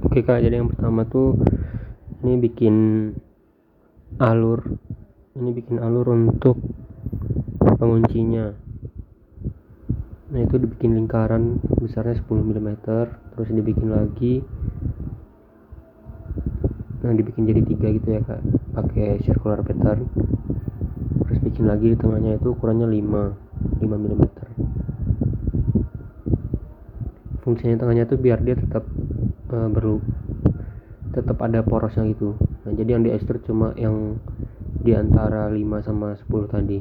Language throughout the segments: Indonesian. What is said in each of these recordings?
Oke Kak, jadi yang pertama tuh ini bikin alur untuk penguncinya. Nah, itu dibikin lingkaran besarnya 10 mm, terus dibikin lagi. Nah, dibikin jadi 3 gitu ya Kak, pakai circular pattern. Terus bikin lagi di tengahnya itu ukurannya 5 mm. Fungsinya tengahnya tuh biar dia tetap tetap ada porosnya gitu. Nah, jadi yang di extrude cuma yang di antara 5 sama 10 tadi.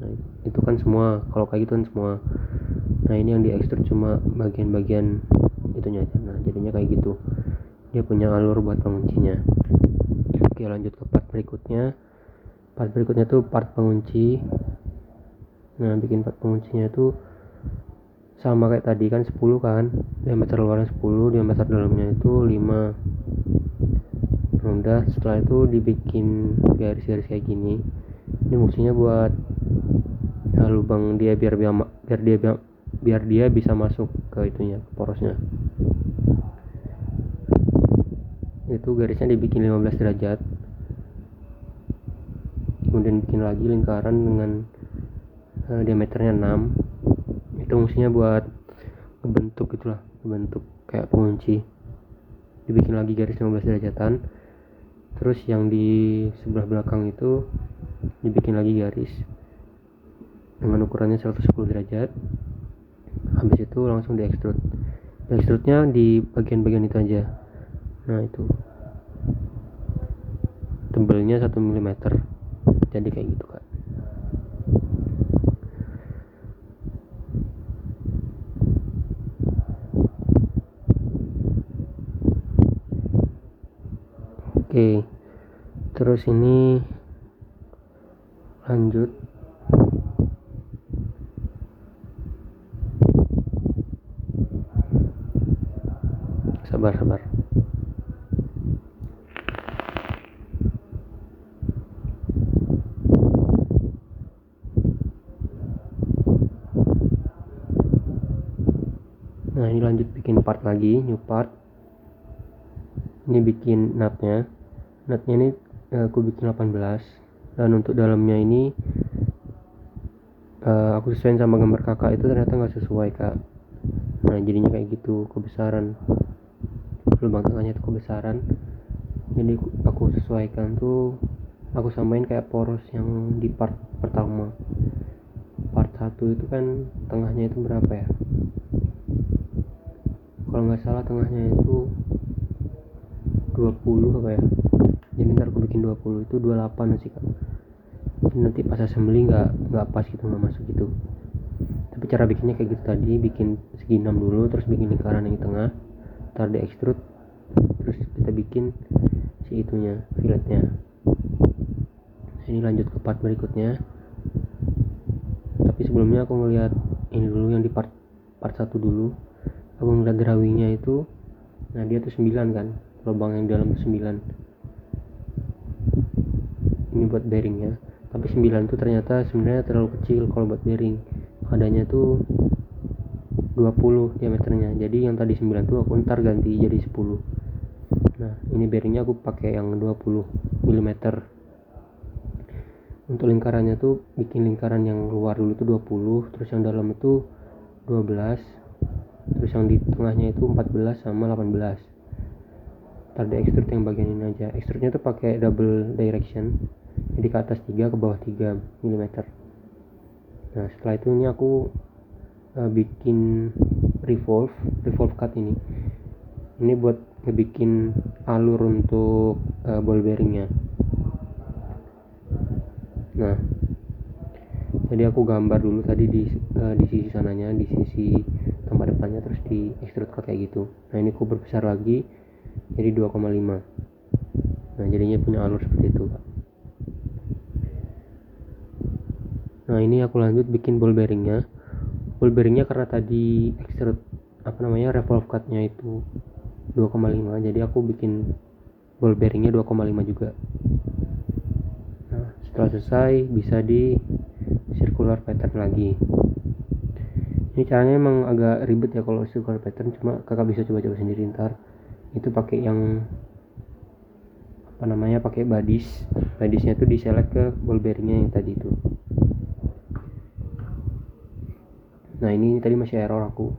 Nah, itu kan semua, kalau kayak gitu kan semua. Nah, ini yang di extrude cuma bagian-bagian itunya aja. Nah, jadinya kayak gitu. Dia punya alur buat penguncinya. Oke, lanjut ke part berikutnya. Part berikutnya tuh part pengunci. Nah, bikin part penguncinya itu sama kayak tadi kan 10 kan, diameter luarnya 10, diameter dalamnya itu 5. Nah, udah setelah itu dibikin garis-garis kayak gini. Ini fungsinya buat lubang dia biar dia bisa masuk ke itunya, ke porosnya. Itu garisnya dibikin 15 derajat. Kemudian bikin lagi lingkaran dengan diameternya 6. Itu fungsinya buat ngebentuk gitulah, ngebentuk kayak pengunci. Dibikin lagi garis 15 derajatan. Terus yang di sebelah belakang itu dibikin lagi garis dengan ukurannya 110 derajat. Habis itu langsung di extrude. Extrude-nya di bagian-bagian itu aja. Nah, itu tebelnya 1 mm. Jadi kayak gitu Kak. Oke, terus ini lanjut. Sabar. Nah, ini lanjut bikin part lagi, new part. Ini bikin nutnya ini aku bikin 18. Dan untuk dalamnya ini aku sesuaiin sama gambar kakak, itu ternyata nggak sesuai Kak. Nah, jadinya kayak gitu, kebesaran lubang tengahnya itu kebesaran. Jadi aku sesuaikan tuh, aku samain kayak poros yang di part pertama. Part 1 itu kan tengahnya itu berapa ya, kalau nggak salah tengahnya itu 20 apa ya. Jadi ntar aku bikin 20, itu 28 sih Kak. Jadi nanti pas assembly nggak pas gitu, nggak masuk gitu. Tapi cara bikinnya kayak gitu tadi, bikin segi 6 dulu, terus bikin lingkaran yang di tengah, ntar di extrude, terus kita bikin si itunya, filletnya. Ini lanjut ke part berikutnya. Tapi sebelumnya aku ngeliat ini dulu, yang di part 1 dulu. Aku ngeliat drawingnya itu, nah dia tuh 9 kan, lubang yang dalam tuh 9. Ini buat bearingnya. Tapi 9 tuh ternyata sebenarnya terlalu kecil kalau buat bearing. Adanya tuh 20 diameternya. Jadi yang tadi 9 tuh aku ntar ganti jadi 10. Nah, ini bearingnya aku pakai yang 20 mm. Untuk lingkarannya tuh bikin lingkaran yang luar dulu tuh 20, terus yang dalam itu 12, terus yang di tengahnya itu 14 sama 18. Ntar di extrude yang bagian ini aja. Extrude-nya tuh pakai double direction. Jadi ke atas 3, ke bawah 3 mm. Nah, setelah itu ini aku bikin revolve cut ini. Ini buat ngebikin alur untuk ball bearingnya. Nah, jadi aku gambar dulu tadi di sisi sananya, di sisi tempat depannya, terus di extrude cut kayak gitu. Nah, ini aku berbesar lagi jadi 2,5. Nah, jadinya punya alur seperti itu Kak. Nah, ini aku lanjut bikin ball bearingnya. Ball bearingnya karena tadi extrude revolve cutnya itu 2,5, jadi aku bikin ball bearingnya 2,5 juga. Nah, setelah selesai bisa di circular pattern lagi. Ini caranya emang agak ribet ya kalau circular pattern, cuma kakak bisa coba-coba sendiri ntar. Itu pakai yang pakai badisnya tuh diselect ke ball bearingnya yang tadi itu. Nah ini tadi masih error aku,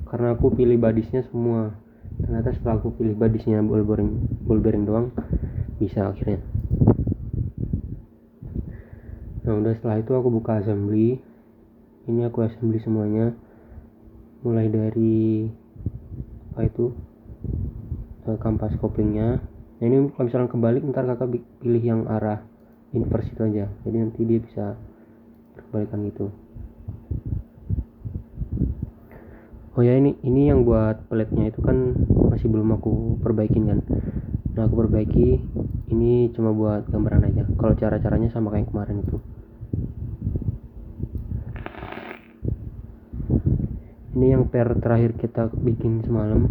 karena aku pilih badisnya semua. Ternyata setelah aku pilih badisnya ball bearing doang bisa akhirnya. Nah udah, setelah itu aku buka assembly. Ini aku assembly semuanya, mulai dari kampas koplingnya. Nah ini kalau misalnya kebalik, ntar kakak pilih yang arah inverse itu aja, jadi nanti dia bisa berbalikan gitu. Oh ya, ini yang buat peletnya itu kan masih belum aku perbaikin kan. Nah aku perbaiki, ini cuma buat gambaran aja. Kalau cara-caranya sama kayak kemarin itu. Ini yang pair terakhir kita bikin semalam.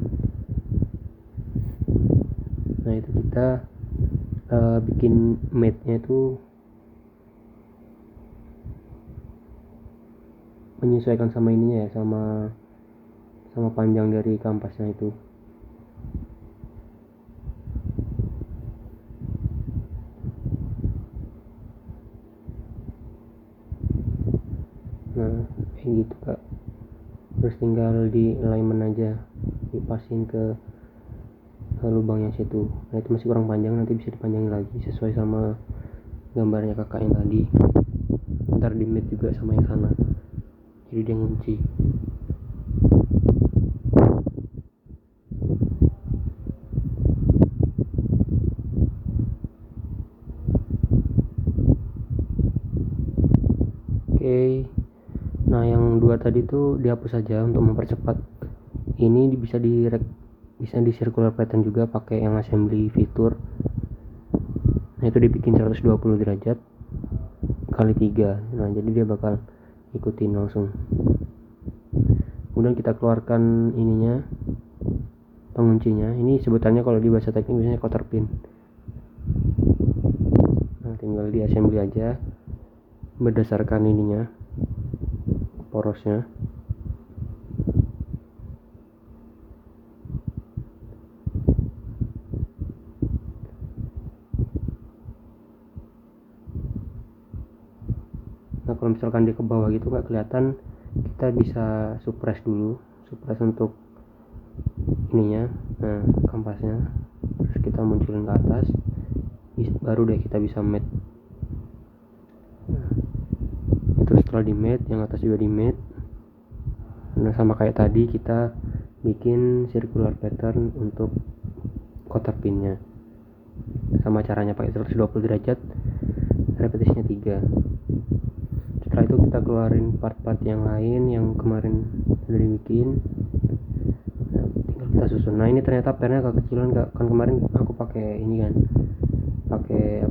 Nah itu kita bikin mate-nya itu menyesuaikan sama ininya ya, sama panjang dari kampasnya itu. Nah kayak gitu kak, terus tinggal di alignment aja, dipasin ke lubang yang situ. Nah itu masih kurang panjang, nanti bisa dipanjangin lagi sesuai sama gambarnya kakak yang tadi. Ntar di mate juga sama yang sana, jadi dia ngunci. Oke. Nah yang dua tadi tuh dihapus saja untuk mempercepat. Ini bisa di circular pattern juga pakai yang assembly fitur. Nah itu dibikin 120 derajat kali 3. Nah jadi dia bakal ikutin langsung. Kemudian kita keluarkan ininya, penguncinya. Ini sebutannya kalau di bahasa teknik biasanya cotter pin. Nah tinggal di assembly aja berdasarkan ininya, porosnya. Nah kalau misalkan dia ke bawah gitu nggak kelihatan, kita bisa suppress dulu, untuk ininya, nah kampasnya. Terus kita munculin ke atas, baru deh kita bisa mate. Nah, itu setelah di mate, yang atas juga di mate. Nah sama kayak tadi kita bikin circular pattern untuk cotter pinnya, sama caranya pakai 120 derajat, repetisinya 3. Setelah itu kita keluarin part-part yang lain yang kemarin udah dibikin. Nah, tinggal kita susun. Nah ini ternyata pairnya kekecilan kan kemarin aku pakai ini kan, pakai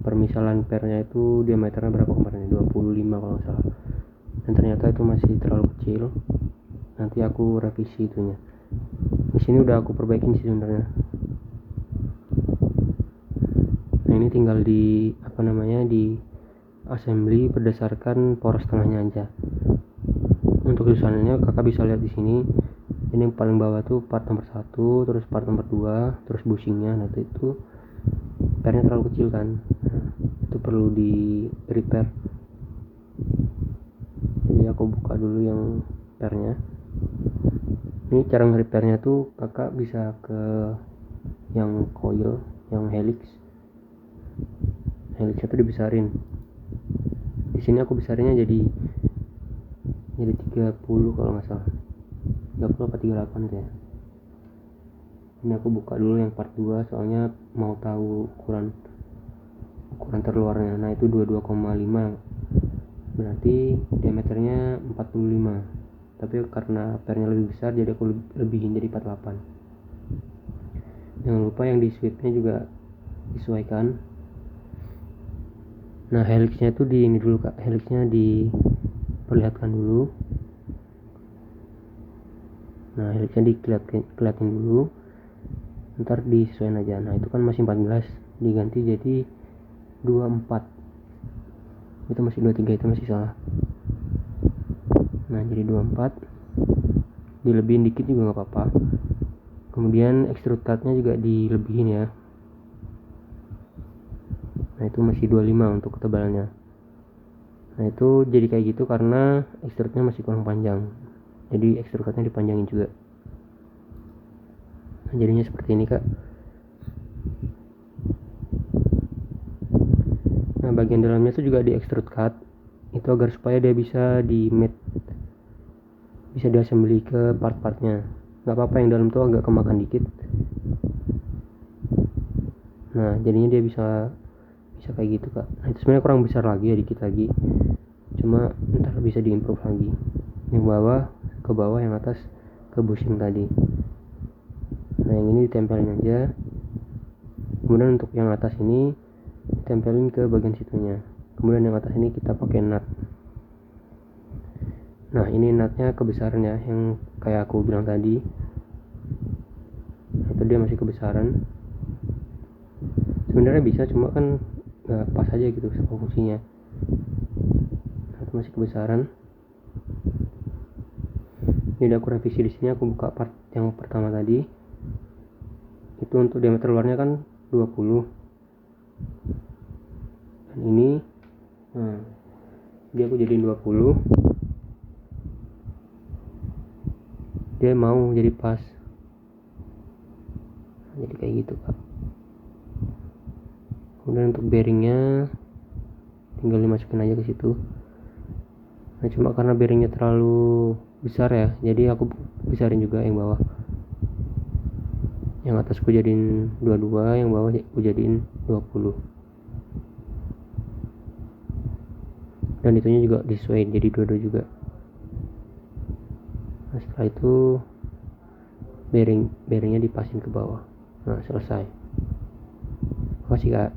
permisalan pairnya itu diameternya berapa kemarin, 25 kalau nggak salah, dan ternyata itu masih terlalu kecil. Nanti aku revisi itunya. Di sini udah aku perbaikin sih sebenarnya. Nah ini tinggal di di assembly berdasarkan poros tengahnya aja. Untuk tulisannya kakak bisa lihat di sini. Ini yang paling bawah tuh part nomor 1, terus part nomor 2, terus bushingnya. Nah itu pairnya terlalu kecil kan. Nah, itu perlu di repair. Jadi aku buka dulu yang pairnya. Ini cara nge-repairnya tuh kakak bisa ke yang coil, yang helixnya tuh dibesarin. Di sini aku besarinnya jadi 30 kalau nggak salah, 30 apa 38 gitu ya. Ini aku buka dulu yang part 2 soalnya mau tahu ukuran terluarnya. Nah itu 22,5, berarti diameternya 45, tapi karena pairnya lebih besar jadi aku lebihin jadi 48. Jangan lupa yang di sweepnya juga disesuaikan. Nah helixnya itu di ini dulu kak, helixnya diperlihatkan dulu. Nah helixnya dikeliatin dulu, ntar disesuaikan aja. Nah itu kan masih 14, diganti jadi 24. itu masih 23, itu masih salah. Nah jadi 24, dilebihin dikit juga nggak apa-apa. Kemudian extrude cutnya juga dilebihin ya. Nah itu masih 25 untuk ketebalannya. Nah itu jadi kayak gitu karena extrude-nya masih kurang panjang, jadi extrude cutnya dipanjangin juga. Nah, jadinya seperti ini kak. Nah bagian dalamnya itu juga di extrude cut, itu agar supaya dia bisa di mat, bisa diassembly ke part-partnya. Nggak apa-apa yang dalam tuh agak kemakan dikit. Nah jadinya dia bisa kayak gitu kak. Nah itu sebenarnya kurang besar lagi ya, dikit lagi, cuma ntar bisa diimprove lagi. Yang bawah ke bawah, yang atas ke bushing tadi. Nah yang ini ditempelin aja, kemudian untuk yang atas ini ditempelin ke bagian situnya, kemudian yang atas ini kita pakai nut. Nah ini nutnya kebesaran ya, yang kayak aku bilang tadi, itu dia masih kebesaran. Sebenarnya bisa, cuma kan nggak pas aja gitu sama fungsinya. Nah, itu masih kebesaran. Jadi aku revisi di sini, aku buka part yang pertama tadi. Itu untuk diameter luarnya kan 20. Dan ini dia aku jadiin 20. Dia mau jadi pas. Jadi kayak gitu kak. Kemudian untuk bearingnya tinggal dimasukin aja ke situ. Nah cuma karena bearingnya terlalu besar ya, jadi aku besarin juga yang bawah. Yang atas aku jadiin 22, yang bawah aku jadiin 20. Dan itunya juga disesuaiin jadi 22 juga. Nah setelah itu bearingnya dipasin ke bawah. Nah selesai. Makasih kak.